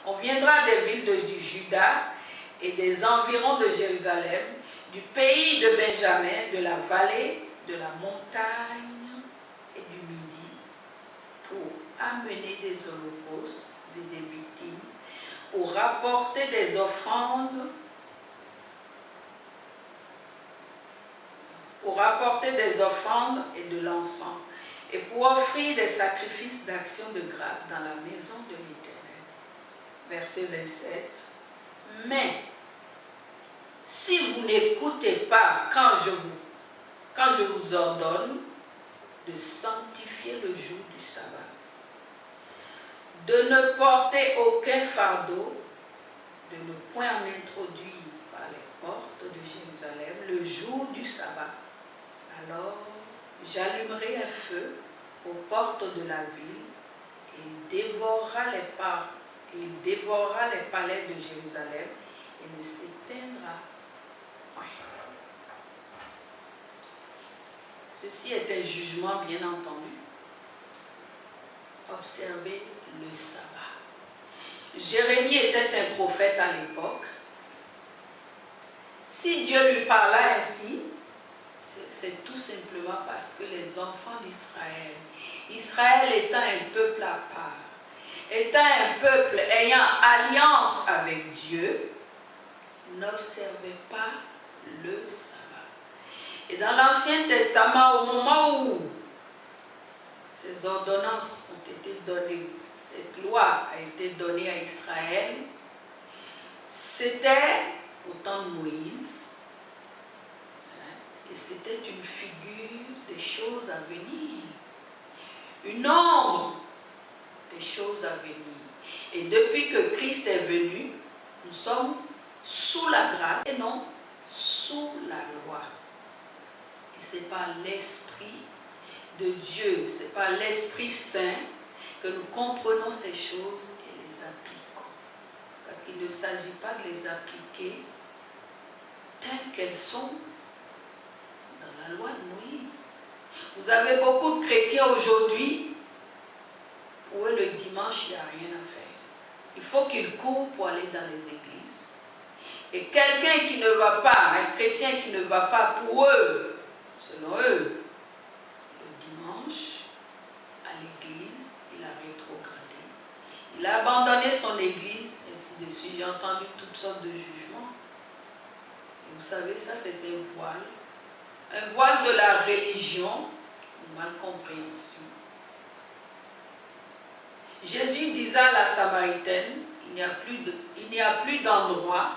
On viendra des villes du Juda et des environs de Jérusalem, du pays de Benjamin, de la vallée, de la montagne et du Midi, pour amener des holocaustes et des victimes, pour rapporter des offrandes, et de l'encens, et pour offrir des sacrifices d'action de grâce dans la maison de l'Éternel. Verset 27. Mais, si vous n'écoutez pas quand je vous ordonne de sanctifier le jour du sabbat, de ne porter aucun fardeau, de ne point en introduire par les portes de Jérusalem le jour du sabbat, alors j'allumerai un feu aux portes de la ville et il dévorera les palais de Jérusalem et ne s'éteindra point. Ceci est un jugement, bien entendu. Observez le sabbat. Jérémie était un prophète à l'époque. Si Dieu lui parla ainsi, c'est tout simplement parce que les enfants d'Israël, Israël étant un peuple à part, étant un peuple ayant alliance avec Dieu, n'observait pas le sabbat. Et dans l'Ancien Testament, au moment où ces ordonnances ont été données, cette loi a été donnée à Israël, c'était au temps de Moïse, et c'était une figure des choses à venir, une ombre des choses à venir. Et depuis que Christ est venu, nous sommes sous la grâce et non sous la loi. Et c'est par l'Esprit de Dieu, c'est par l'Esprit Saint que nous comprenons ces choses et les appliquons. Parce qu'il ne s'agit pas de les appliquer telles qu'elles sont dans la loi de Moïse. Vous avez beaucoup de chrétiens aujourd'hui, pour eux le dimanche, il n'y a rien à faire. Il faut qu'ils courent pour aller dans les églises. Et quelqu'un qui ne va pas, un chrétien qui ne va pas pour eux, selon eux, le dimanche, à l'église, il a rétrogradé. Il a abandonné son église, ainsi de suite. J'ai entendu toutes sortes de jugements. Et vous savez, ça c'est un voile. Un voile de la religion, une malcompréhension. Jésus disait à la Samaritaine, il n'y a plus d'endroit,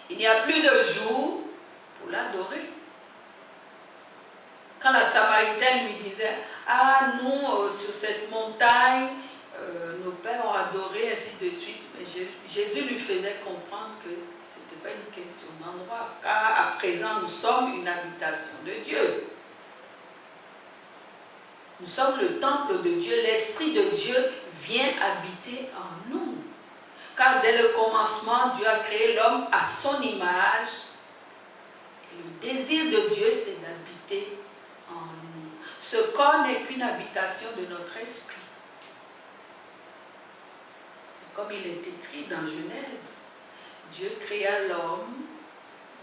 il n'y a plus de jour pour l'adorer. Quand la Samaritaine lui disait, ah nous, sur cette montagne, nos pères ont adoré, ainsi de suite, mais Jésus lui faisait comprendre que ce n'était pas une question d'endroit, car à présent nous sommes une habitation de Dieu. Nous sommes le temple de Dieu, l'Esprit de Dieu vient habiter en nous. Car dès le commencement, Dieu a créé l'homme à son image. Et le désir de Dieu, c'est d'habiter en nous. Ce corps n'est qu'une habitation de notre esprit. Et comme il est écrit dans Genèse, Dieu créa l'homme,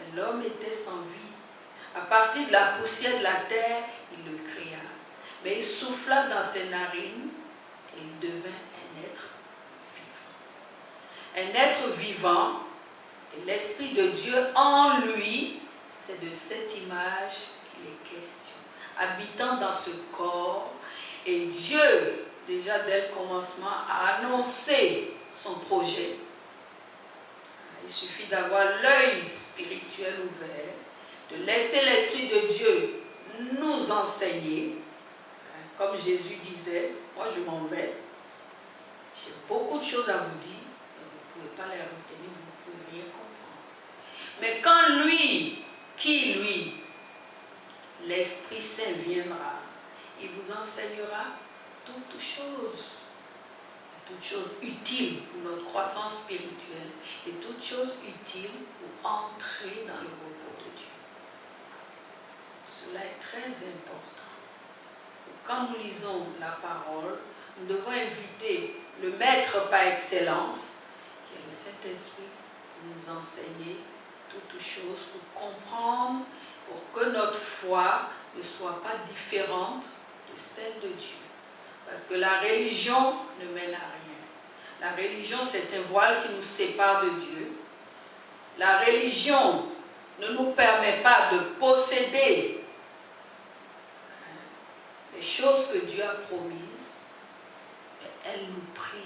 et l'homme était sans vie. À partir de la poussière de la terre, il le créa. Mais il souffla dans ses narines et il devint un être vivant. Un être vivant, et l'Esprit de Dieu en lui, c'est de cette image qu'il est question. Habitant dans ce corps, et Dieu, déjà dès le commencement, a annoncé son projet. Il suffit d'avoir l'œil spirituel ouvert, de laisser l'Esprit de Dieu nous enseigner. Comme Jésus disait, moi je m'en vais, j'ai beaucoup de choses à vous dire, mais vous ne pouvez pas les retenir, vous ne pouvez rien comprendre. Mais quand lui, l'Esprit Saint viendra, il vous enseignera toutes choses utiles pour notre croissance spirituelle et toutes choses utiles pour entrer dans le repos de Dieu. Cela est très important. Quand nous lisons la parole, nous devons inviter le maître par excellence, qui est le Saint-Esprit, pour nous enseigner toutes choses, pour comprendre, pour que notre foi ne soit pas différente de celle de Dieu. Parce que la religion ne mène à rien. La religion, c'est un voile qui nous sépare de Dieu. La religion ne nous permet pas de posséder les choses que Dieu a promises, mais elle nous prive.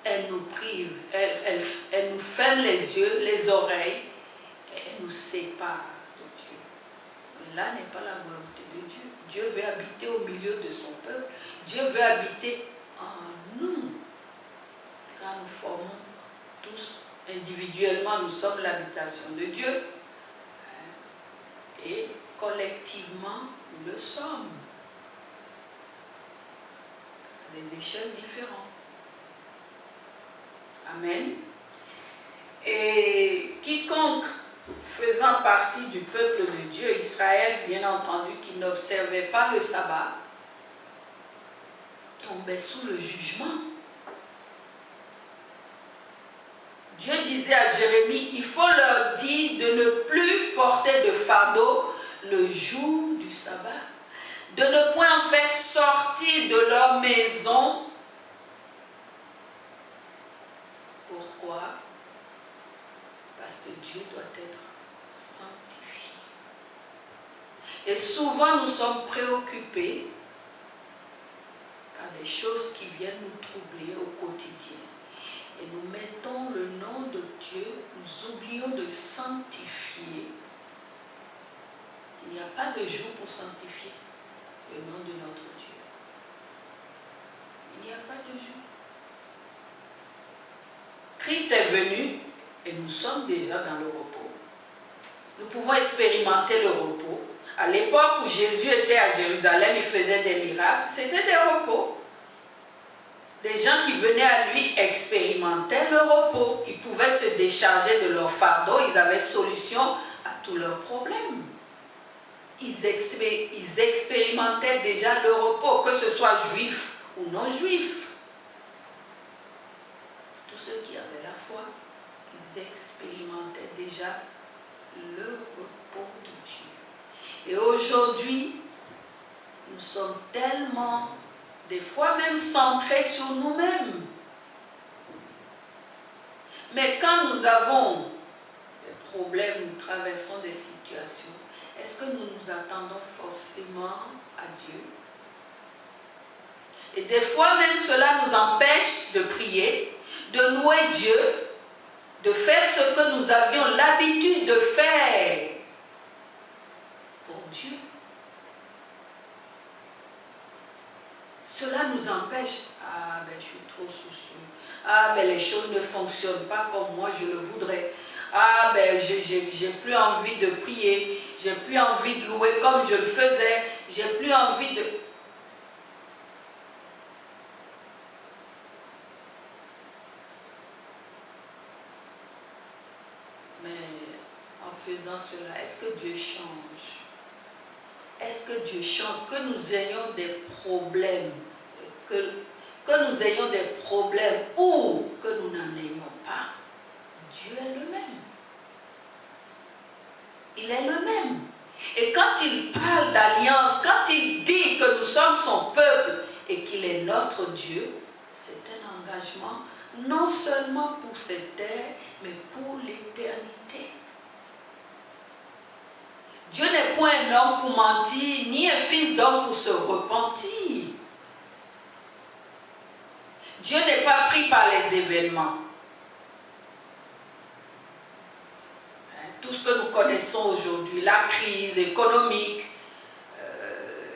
Elle nous prive, elle nous ferme les yeux, les oreilles, et elle nous sépare de Dieu. Mais là n'est pas la volonté de Dieu. Dieu veut habiter au milieu de son peuple. Dieu veut habiter en nous. Car nous formons tous, individuellement, nous sommes l'habitation de Dieu. Et collectivement, nous le sommes. À des échelles différentes. Amen. Et quiconque faisant partie du peuple de Dieu, Israël, bien entendu, qui n'observait pas le sabbat, tombait sous le jugement. Dieu disait à Jérémie, il faut leur dire de ne plus porter de fardeau le jour du sabbat, de ne point en faire sortir de leur maison. Pourquoi? Parce que Dieu doit être sanctifié. Et souvent nous sommes préoccupés par des choses qui viennent nous troubler au quotidien. Et nous mettons le nom de Dieu, nous oublions de sanctifier. Il n'y a pas de jour pour sanctifier le nom de notre Dieu. Il n'y a pas de jour. Christ est venu et nous sommes déjà dans le repos. Nous pouvons expérimenter le repos. À l'époque où Jésus était à Jérusalem, il faisait des miracles, c'était des repos. Des gens qui venaient à lui expérimentaient le repos. Ils pouvaient se décharger de leur fardeau, ils avaient solution à tous leurs problèmes. Ils expérimentaient déjà le repos, que ce soit juif ou non juif. Tous ceux qui avaient la foi, ils expérimentaient déjà le repos de Dieu. Et aujourd'hui, nous sommes tellement, des fois même centrés sur nous-mêmes. Mais quand nous avons des problèmes, nous traversons des situations, est-ce que nous nous attendons forcément à Dieu? Et des fois même cela nous empêche de prier, de louer Dieu, de faire ce que nous avions l'habitude de faire pour Dieu. Cela nous empêche. Ah, ben je suis trop soucieux. Ah, ben les choses ne fonctionnent pas comme moi je le voudrais. Ah, ben j'ai plus envie de prier. J'ai plus envie de louer comme je le faisais. J'ai plus envie de... Mais en faisant cela, est-ce que Dieu change? Est-ce que Dieu change? Que nous ayons des problèmes, que nous ayons des problèmes ou que nous n'en ayons pas, Dieu est le même. Il est le même. Et quand il parle d'alliance, quand il dit que nous sommes son peuple et qu'il est notre Dieu, c'est un engagement non seulement pour cette terre, mais pour l'éternité. Dieu n'est point un homme pour mentir, ni un fils d'homme pour se repentir. Dieu n'est pas pris par les événements. Tout ce que nous connaissons aujourd'hui, la crise économique,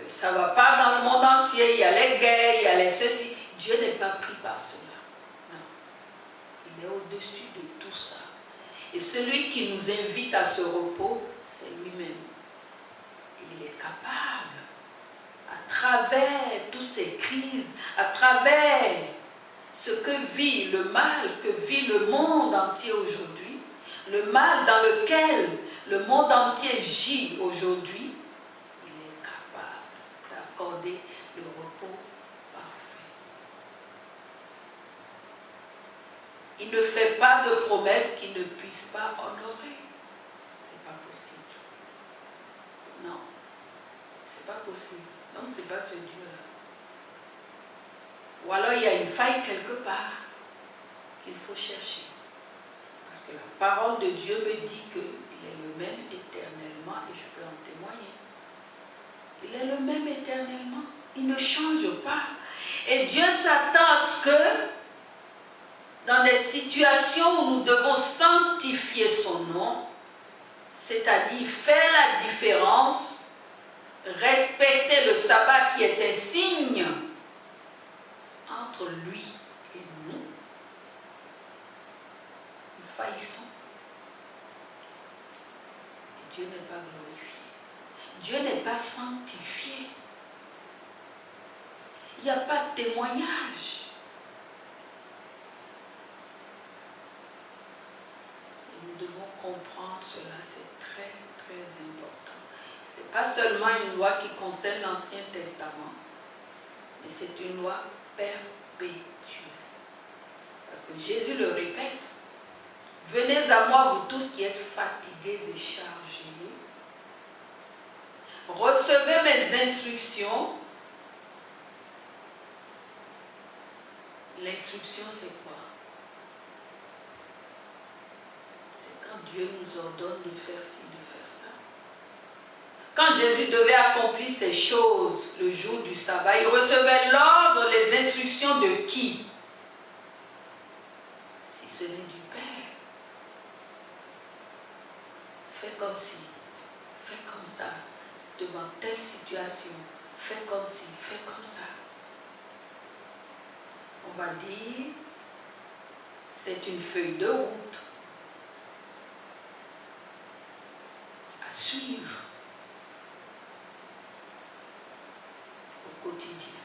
ça ne va pas dans le monde entier, il y a les guerres, il y a les ceci. Dieu n'est pas pris par cela. Non. Il est au-dessus de tout ça. Et celui qui nous invite à ce repos, c'est lui-même. Il est capable, à travers toutes ces crises, à travers ce que vit le mal, que vit le monde entier aujourd'hui, le mal dans lequel le monde entier gît aujourd'hui, il est capable d'accorder le repos parfait. Il ne fait pas de promesses qu'il ne puisse pas honorer. C'est pas possible. Non, c'est pas possible. Donc c'est pas ce Dieu-là. Ou alors il y a une faille quelque part qu'il faut chercher. Parce que la parole de Dieu me dit qu'il est le même éternellement et je peux en témoigner. Il est le même éternellement. Il ne change pas. Et Dieu s'attend à ce que dans des situations où nous devons sanctifier son nom, c'est-à-dire faire la différence, respecter le sabbat qui est un signe entre lui et nous, nous faillissons. Et Dieu n'est pas glorifié. Dieu n'est pas sanctifié. Il n'y a pas de témoignage. Et nous devons comprendre cela, c'est très très important. Ce n'est pas seulement une loi qui concerne l'Ancien Testament, mais c'est une loi perpétuelle. Parce que Jésus le répète, venez à moi vous tous qui êtes fatigués et chargés, recevez mes instructions. L'instruction c'est quoi? C'est quand Dieu nous ordonne de faire ci, de faire ça. Quand Jésus devait accomplir ces choses le jour du sabbat, il recevait l'ordre, les instructions de qui? Si ce n'est du Père. Fais comme ci, fais comme ça, devant telle situation, fais comme ci, fais comme ça. On va dire, c'est une feuille de route à suivre au quotidien.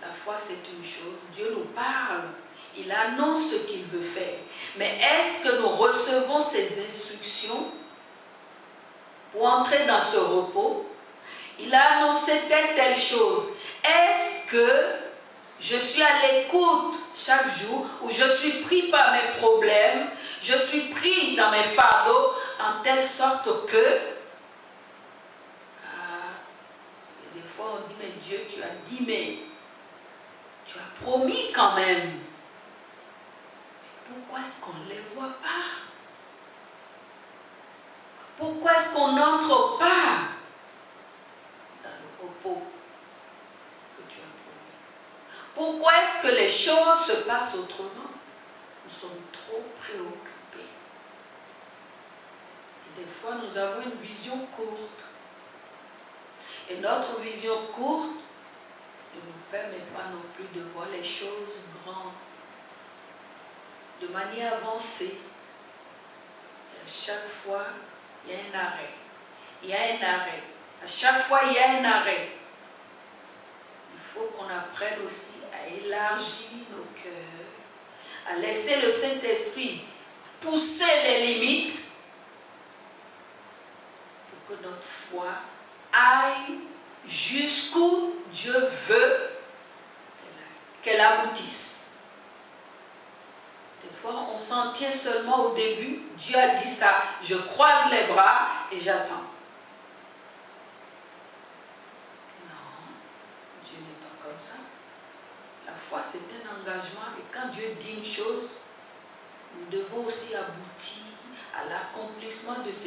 La foi, c'est une chose. Dieu nous parle. Il annonce ce qu'il veut faire. Mais est-ce que nous recevons ces instructions pour entrer dans ce repos? Il a annoncé telle chose. Est-ce que je suis à l'écoute chaque jour où je suis pris par mes problèmes, je suis pris dans mes fardeaux en telle sorte que et des fois on dit mais Dieu tu as dit mais tu as promis quand même. Pourquoi est-ce qu'on ne les voit pas? Pourquoi est-ce qu'on n'entre pas dans le repos que tu as promis? Pourquoi est-ce que les choses se passent autrement? Nous sommes trop préoccupés. Et des fois, nous avons une vision courte. Et notre vision courte ne nous permet pas non plus de voir les choses grandes, de manière avancée. Et à chaque fois, il y a un arrêt. Il y a un arrêt. À chaque fois, il y a un arrêt. Il faut qu'on apprenne aussi à élargir nos cœurs, à laisser le Saint-Esprit pousser les limites pour que notre foi aille jusqu'où Dieu veut qu'elle aboutisse. Des fois, on s'en tient seulement au début. Dieu a dit ça. Je croise les bras et j'attends. Non, Dieu n'est pas comme ça. La foi, c'est un engagement. Et quand Dieu dit une chose, nous devons aussi aboutir à l'accomplissement de ces